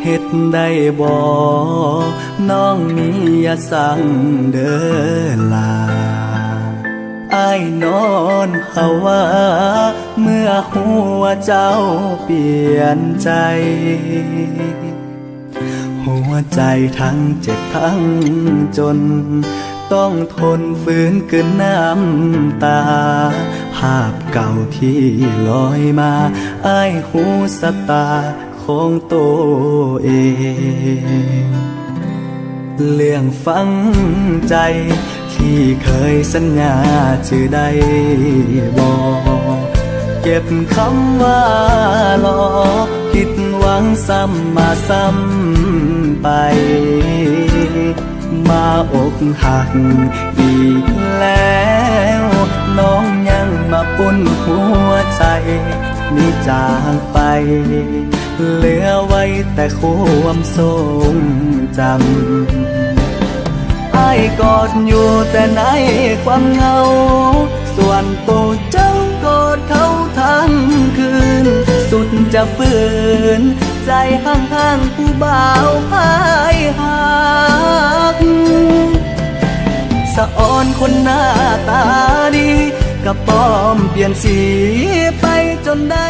ฮ็ดได้บ่น้องนี้อย่าสั่งเด้อลาอ้ายนอนภาวะเมื่อหัวเจ้าเปลี่ยนใจหัวใจทั้งเจ็บทั้งจนต้องทนฝืนกลืนน้ำตาภาพเก่าที่ลอยมาอ้ายหูสะตาของตัวเองเรื่องฝังใจที่เคยสัญญาชื่อใดบอกเก็บคำว่าหลอกผิดหวังซ้ำมาซ้ำไปมาอกหักอีกแล้วน้องยังมาปุ่นหัวใจนี่จากไปเหลือไว้แต่ความทรงจำอ้ายกอดอยู่แต่ในความเหงาส่วนตัวเจ้ากอดเขาทั้งคืนสุดจะฝืนใจห่างๆผู้บ่าวพายหักสะอ่อนคนหน้าตาดีกับป้อมเปลี่ยนสีไปจนได้